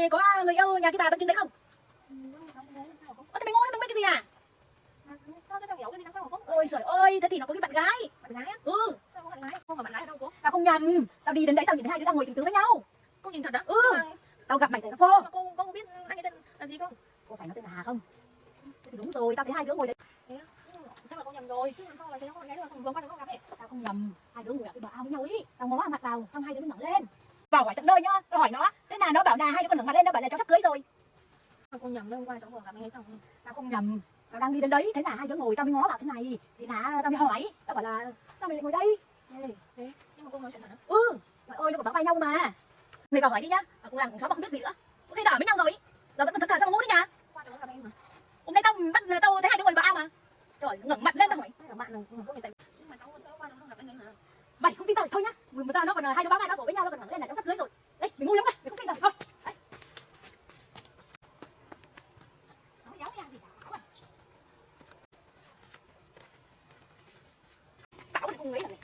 có người yêu nhà cái bà bên Trưng đấy không? Ơ, thế mày ngu đấy, mày biết cái gì à? Sao tao hiểu cái gì đằng sau hả cô? Ôi giời ơi, thế thì nó có cái bạn gái. Bạn gái á? Ừ, Sao có bạn gái? Cô và bạn gái ở đâu cô? tao không nhầm. Tao đi đến đấy tao nhìn thấy hai đứa đang ngồi tình tứ với nhau. Cô nhìn thật á? Ừ, Nhưng mà, tao gặp mày tại phố. nhưng mà cô có biết anh ấy tên là gì không? Cô phải nói tên là Hà không? Thế thì đúng rồi, tao thấy hai đứa ngồi đấy. Thế á? Chắc là cô nhầm rồi, chứ làm sao lại thấy nó có bạn gái được, vừa qua tao có gặp ấy. Tao không nhầm, hai đứa ngồi ở cái bờ ao với nhau ý. Tao ngó mặt vào, xong hai đứa mới ngẩng lên. Vào hỏi tận nơi nhá, tao hỏi nó, thế là nó bảo là hai đứa con ngẩng mặt lên, nó bảo là cháu sắp cưới rồi. Mà cô nhầm đấy, hôm qua cháu vừa gặp anh ấy xong. Tao không nhầm, tao đang đi đến đấy, thế là hai đứa ngồi, tao mới ngó vào thế này, thì là tao mới hỏi, tao bảo là sao mày lại ngồi đây? Thế, nhưng mà cô nói chuyện thật á? Ừ, trời ơi, nó còn bắt tay nhau mà. Mày vào hỏi đi nhá, cùng làng cùng xóm mà không biết gì nữa. Có khi đỏ với nhau rồi, giờ vẫn còn thật thà sao mà ngu đấy nhá. Qua cháu gặp anh mà. Hôm nay tao thấy hai đứa ngồi vào ao mà. Trời, ngẩng mặt lên tao hỏi, Hay là bạn là cô người tại nhưng mà cháu qua cháu không gặp anh ấy mà. mày không tin tao thì thôi nhá. Người ta nó còn hai đứa báo vai báo cổ với nhau, nó còn ngẩng lên là cháu sắp cưới rồi. Đấy, mày ngu lắm cơ, mày không tin tao thì thôi. Đấy. Nói giáo nha gì bảo à. Bảo thì không nghĩ là này.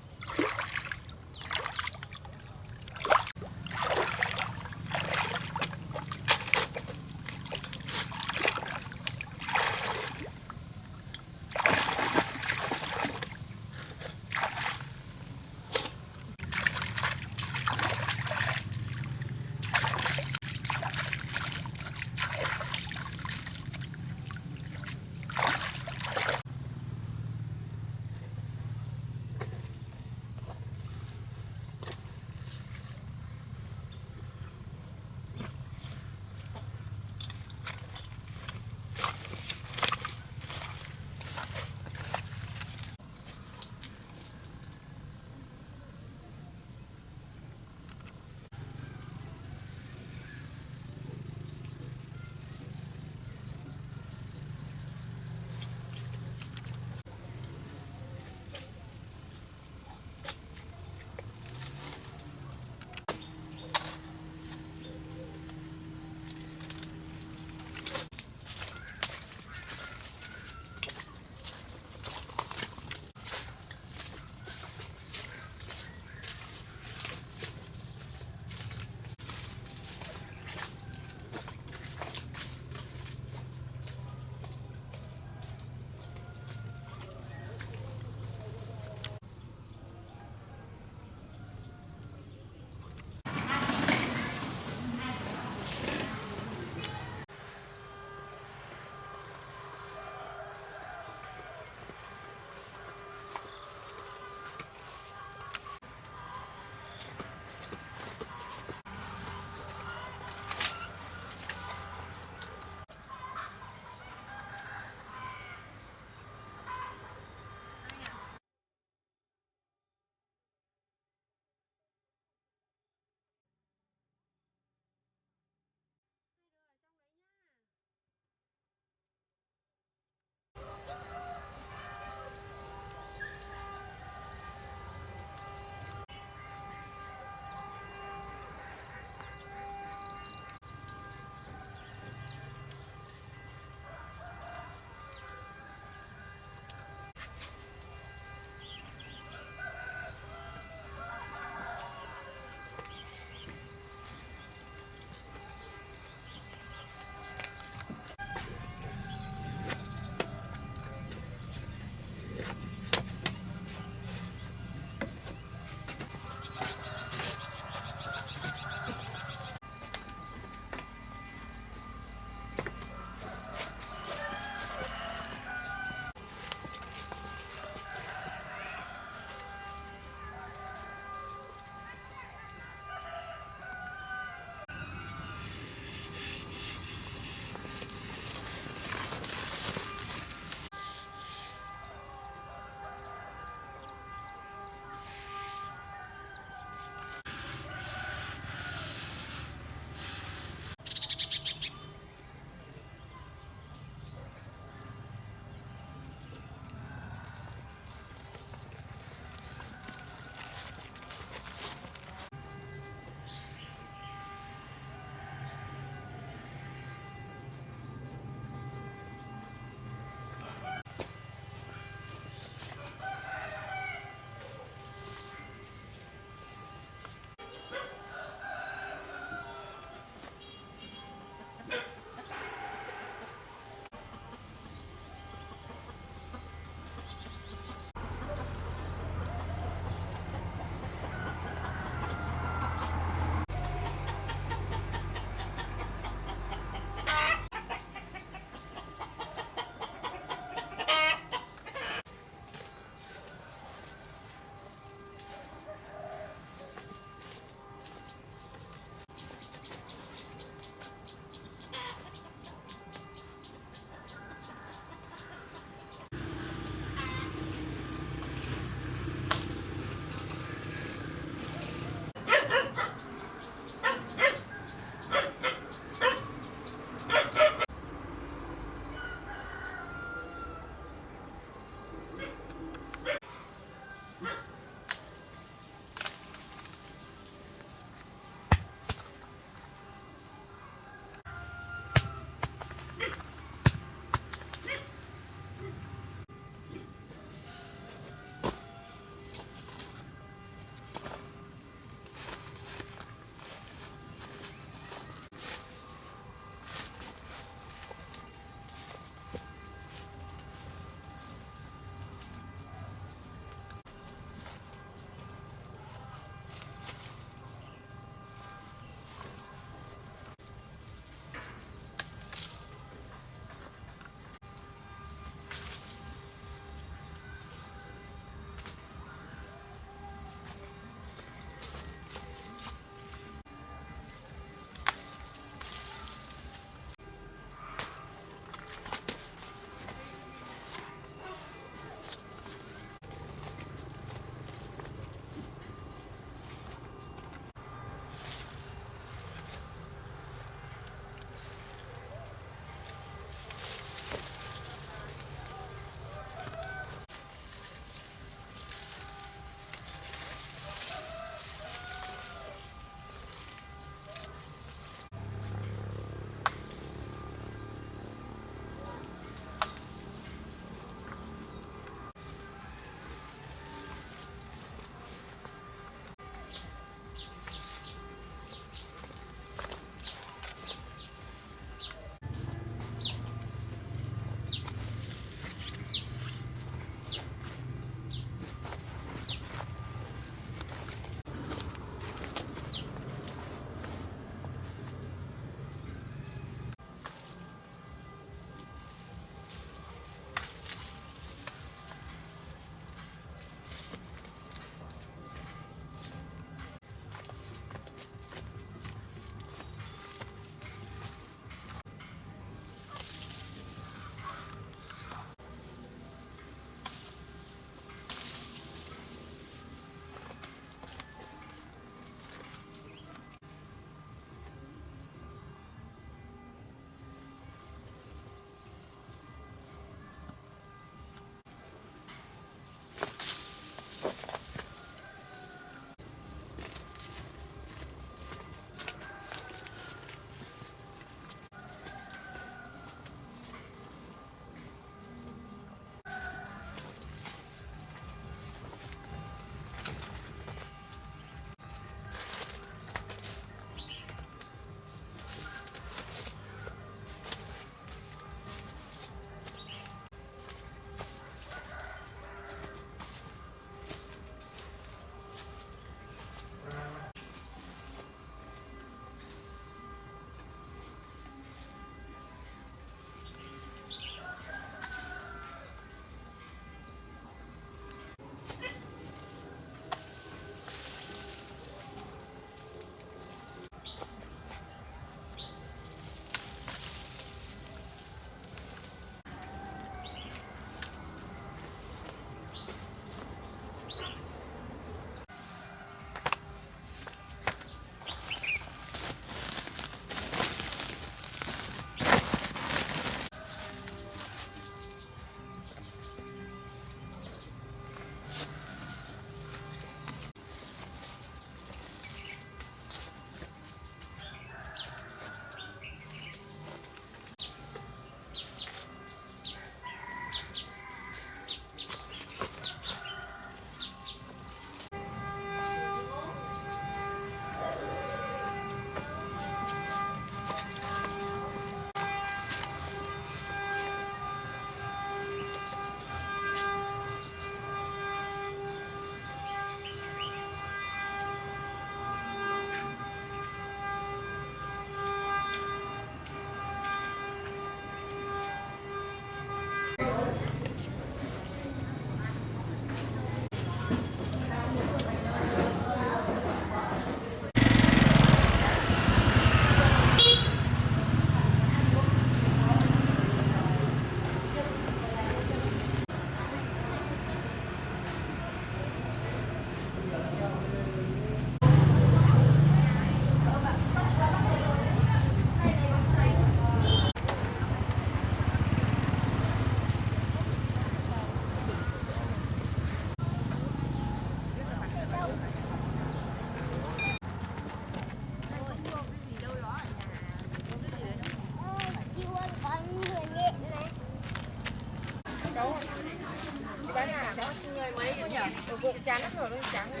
Bán hàng đó xin người mấy có nhỉ? Ở bụng chán lắm rồi, chán rồi.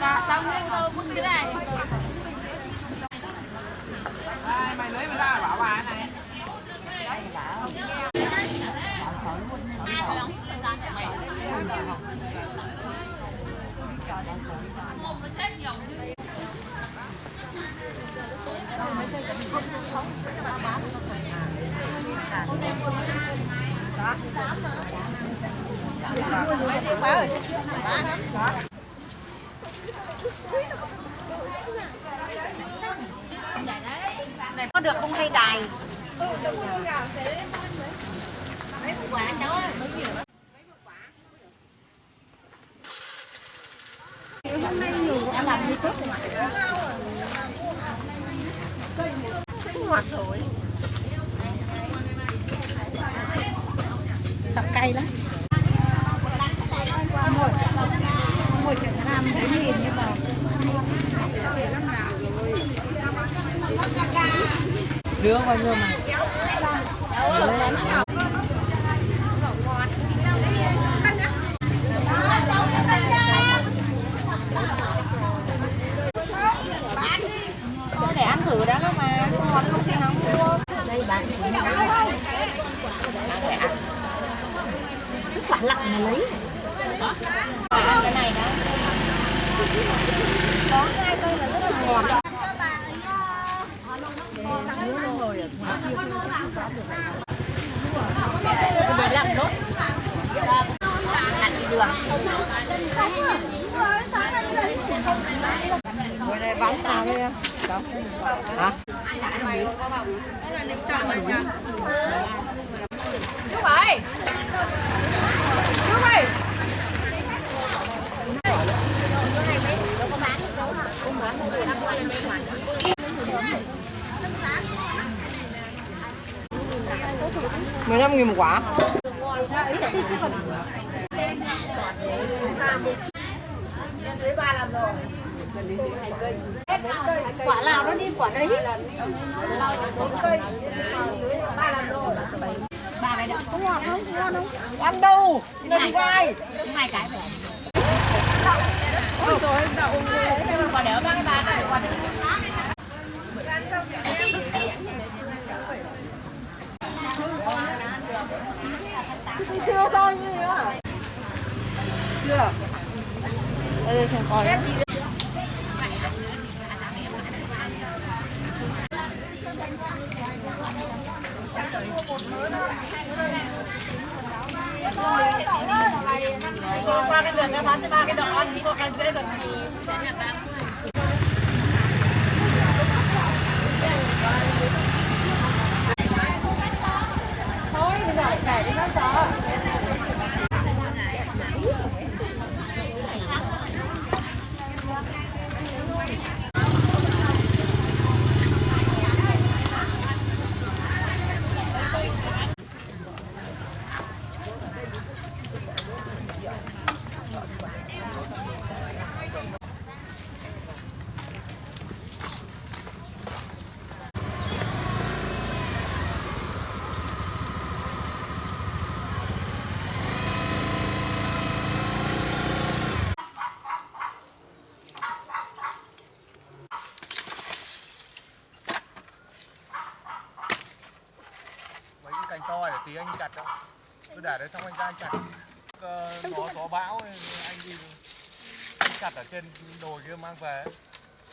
Và tao mua tao vứt cái này. Mày lấy mày ra bảo bà này. Này có được không hay đài? Mấy quả cháu ơi. Hôm nay nhiều đã làm như tốt rồi. Ngọt rồi. Sắp cay lắm. Ngồi chợ Nam đấy nhìn như mà dứa bao nhiêu mà để ăn thử đã đâu mà ngon không thì không mua đây bạn quả lặng mà lấy ăn cái này đó có 2 cây là rất là ngọt. Để làm nốt ăn đi đường ngồi đây vắng nào đi em hả chú ơi chú ơi Mười 15.000 một quả. Quả nào nó đi quả đấy. 3 cái đó có ngon không? Ngon không? Ăn đâu? Này vai. 2 cái phải. Ôi trời ơi, đậu. Quả đỡ 3 cái 3 cái quả đỡ. Chưa thôi nữa. Chưa. Đây xem coi. Qua cái đường cái bán cho 3 cái đỏ ăn thì có cái dễ gần thì thôi bây giờ cải đi nó chó. Cành to để tí anh chặt đâu. Cứ để đấy xong anh ra anh chặt. Nó gió bão anh đi anh chặt ở trên đồi kia mang về.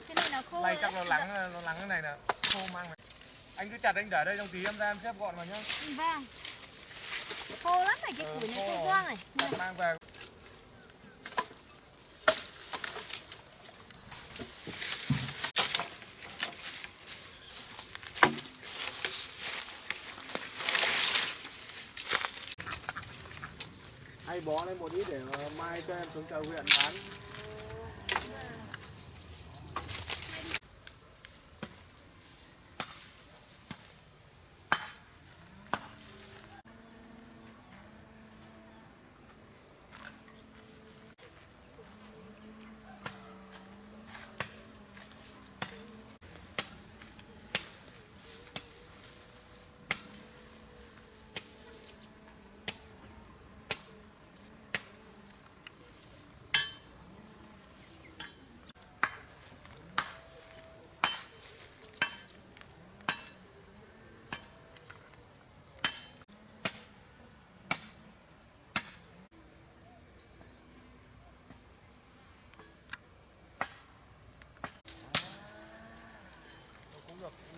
Cái này nó khô. Này chắc nó lắng cái này là khô mang về. Anh cứ chặt anh để đây trong tí em ra em xếp gọn vào nhá. Vâng. Khô lắm này, cái củi này khô quang này. Mang về. Hay bó lên một ít để mai cho em xuống chợ huyện bán.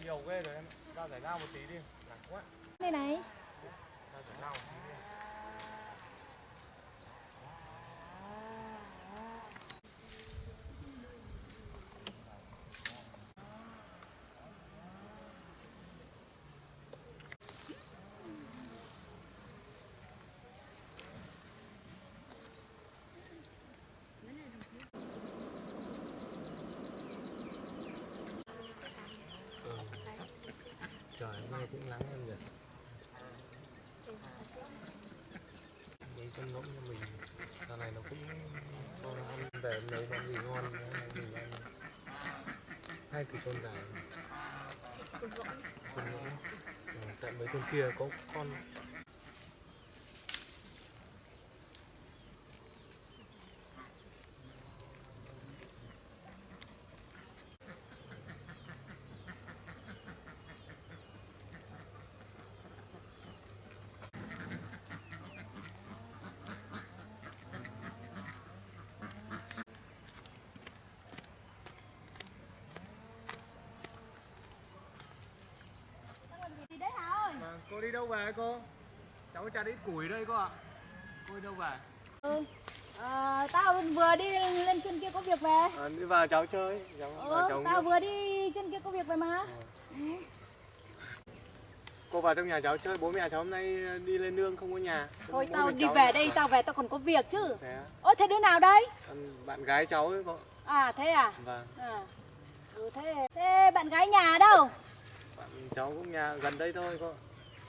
nhiều ghê rồi em. Ra giải lao một tí đi, nặng quá. Đây này. Ra giải lao một tí đi. Trời hôm nay cũng nắng hơn nhỉ. Mấy con ngỗng cho mình giờ này nó cũng cho nó ăn về lấy món gì ngon mình ăn hai cái con gà con ngỗng tại mấy con kia có con Đi đấy Hào ơi. mà cô đi đâu về cô? Cháu chặt ít củi đây cô ạ. Cô đi đâu về? Tao vừa đi lên trên kia có việc về. Đi vào cháu chơi. Tao vừa đi trên kia có việc về mà. Cô vào trong nhà cháu chơi, bố mẹ cháu hôm nay đi lên nương không có nhà. Thôi Bố tao mẹ đi cháu về đây, tao về tao còn có việc chứ. Thế á? Ôi thế đứa nào đây? Bạn gái cháu ấy cô. À thế à? Vâng. Thế bạn gái nhà ở đâu? Bạn cháu cũng nhà gần đây thôi cô.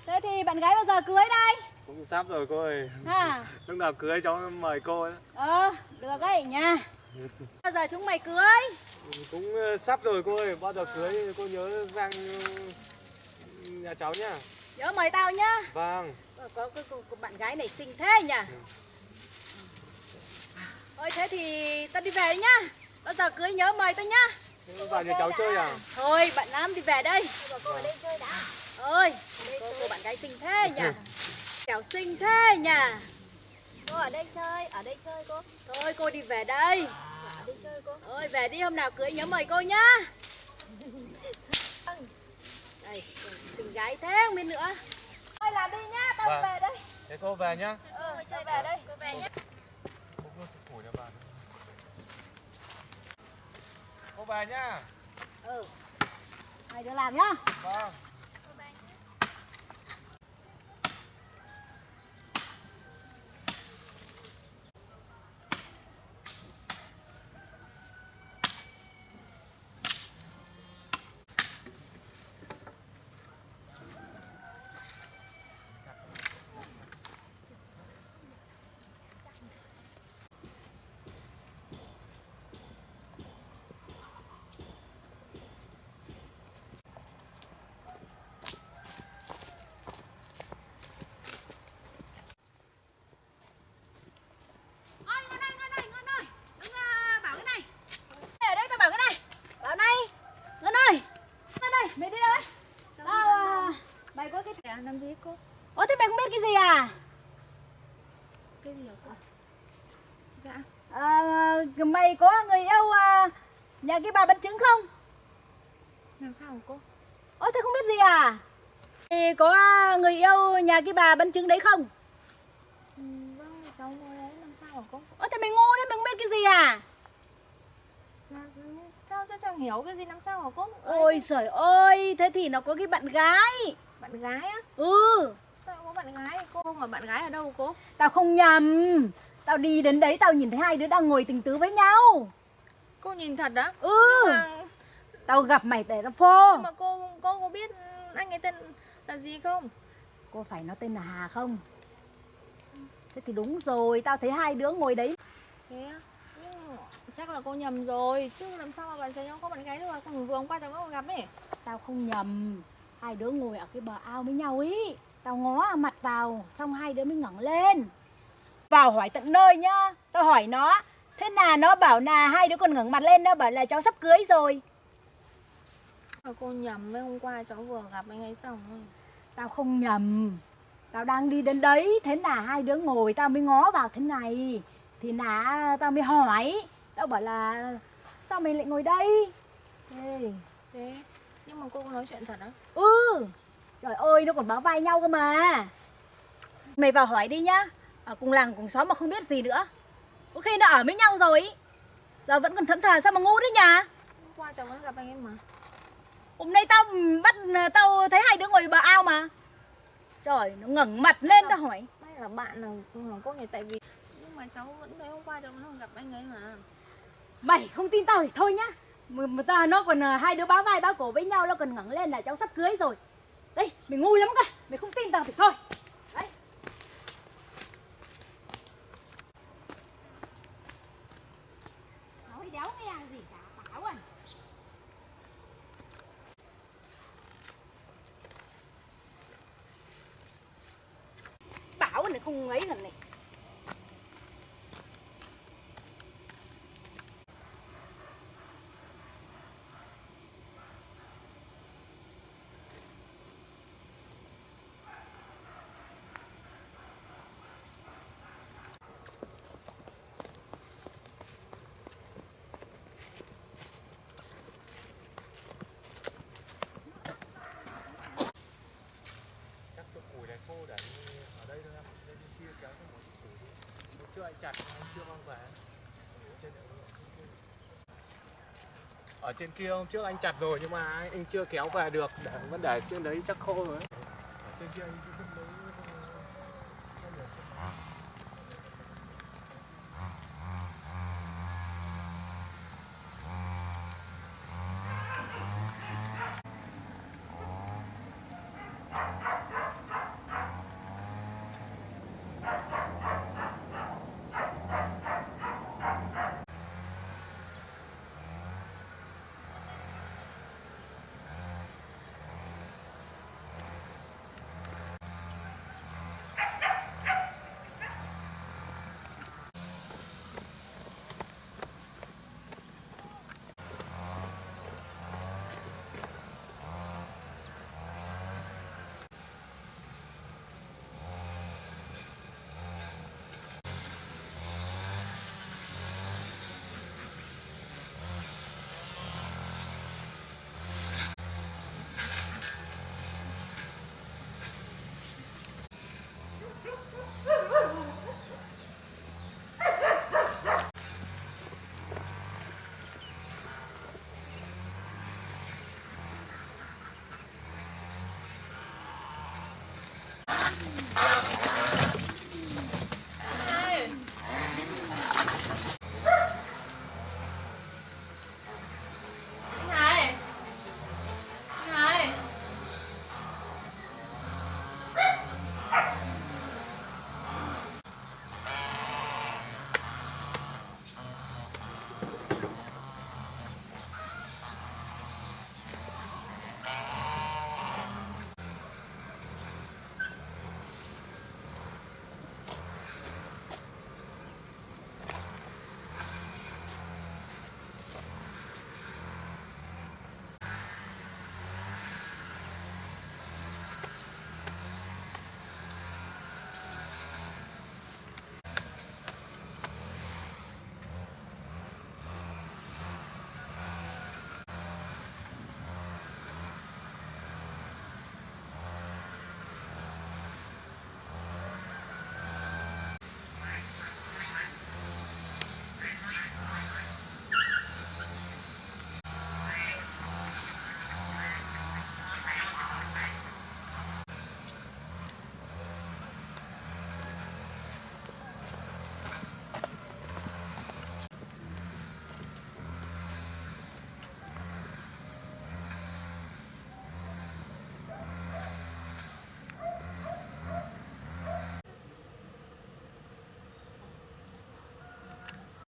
Thế thì bạn gái bao giờ cưới đây? Cũng sắp rồi cô ơi. À. Lúc nào cưới cháu mời cô ấy. Được đấy nha. Bao giờ chúng mày cưới? Cũng sắp rồi cô ơi, bao giờ cưới cô nhớ sang nhà cháu nhá. Nhớ mời tao nhá. Vâng. Có bạn gái này xinh thế nhỉ? Thôi thế thì tao đi về đấy nhá. Bao giờ cưới nhớ mời tao nhá. Thế vào nhà cháu chơi à? Thôi bạn Nam đi về đây. Cô ở đây chơi đã. Ơi, cô bạn gái xinh thế nhỉ? Kẻo xinh thế nhỉ? Cô ở đây chơi cô. Thôi cô đi về đây. Ở đây chơi cô. Ôi về đi, hôm nào cưới nhớ mời cô nhá. Đây, xinh gái thế không biết nữa. Thôi làm đi nhá, tao Vâng. về đây. Thế cô về nhá. Chơi về đây. Cô về nhé. Củi cho bạn. Cô về nhá. Hai đứa làm nhá. Vâng. Ôi, Ngân ơi, đừng bảo cái này. Ở đây tao bảo cái này. Bảo này, Ngân ơi, mày đi đâu đấy? Mày có cái thẻ làm gì cô? Ủa thế mày không biết cái gì à? Cái gì hả cô? Dạ. Mày có người yêu nhà cái bà bánh trứng không? Làm sao hả cô? Ủa thế không biết gì à? Mày có người yêu nhà cái bà bánh trứng đấy không? Vâng, cháu ngồi đấy làm sao hả cô? Ủa thế mày ngu đấy, mày không biết cái gì à? Sao chẳng hiểu cái gì làm sao hả cô? Ôi giời ơi, thế thì nó có cái bạn gái. Bạn gái á? Sao có bạn gái? Cô mà bạn gái ở đâu cô? Tao không nhầm. Tao đi đến đấy tao nhìn thấy hai đứa đang ngồi tình tứ với nhau. Cô nhìn thật á? Nhưng tao gặp mày tại tao phô. Nhưng mà cô có biết anh ấy tên là gì không? Cô phải nó tên là Hà không? Thế thì đúng rồi, tao thấy hai đứa ngồi đấy. Thế á? Nhưng chắc là cô nhầm rồi. Chứ làm sao mà bạn trai nhau có bạn gái được? Còn vừa hôm qua cháu có gặp ấy. Tao không nhầm. Hai đứa ngồi ở cái bờ ao với nhau ý. Tao ngó mặt vào, xong hai đứa mới ngẩng lên. Vào hỏi tận nơi nhá. Tao hỏi nó. Thế là nó bảo là hai đứa còn ngẩng mặt lên. Nó bảo là cháu sắp cưới rồi. Cô nhầm với hôm qua cháu vừa gặp anh ấy xong rồi. Tao không nhầm. Tao đang đi đến đấy. Thế là hai đứa ngồi tao mới ngó vào thế này. Thì là tao mới hỏi. Tao bảo là sao mày lại ngồi đây? Thế Nhưng mà cô có nói chuyện thật á? Ừ. Trời ơi, nó còn báo vai nhau cơ mà. Mày vào hỏi đi nhá. Ở cùng làng cùng xóm mà không biết gì nữa. Có khi nó ở với nhau rồi ý. Giờ vẫn còn thẫn thờ sao mà ngu thế nhỉ? Hôm qua cháu vẫn gặp anh em mà. Hôm nay tao thấy hai đứa ngồi bờ ao mà. Trời, nó ngẩng mặt lên tao hỏi. May là bạn là cô nhỉ, tại vì nhưng mà cháu vẫn thấy hôm qua cháu vẫn gặp anh ấy mà. Mày không tin tao thì thôi nhá. Nó còn hai đứa báo vai báo cổ với nhau, nó còn ngẩng lên là cháu sắp cưới rồi. Đây, mày ngu lắm cơ. Mày không tin tao thì thôi. Đấy. Nói đéo nghe gì cả, bảo à. Bảo này không ấy lần này. Chắc tôi củi này khô để ở đây thôi em. Đây bên kia kéo cho một cái củi đi. Hôm trước anh chặt, anh chưa mang về. Ở trên kia hôm trước anh chặt rồi nhưng mà anh chưa kéo về được. Vẫn để trên đấy chắc khô rồi. Ở trên kia anh cứ lấy không được.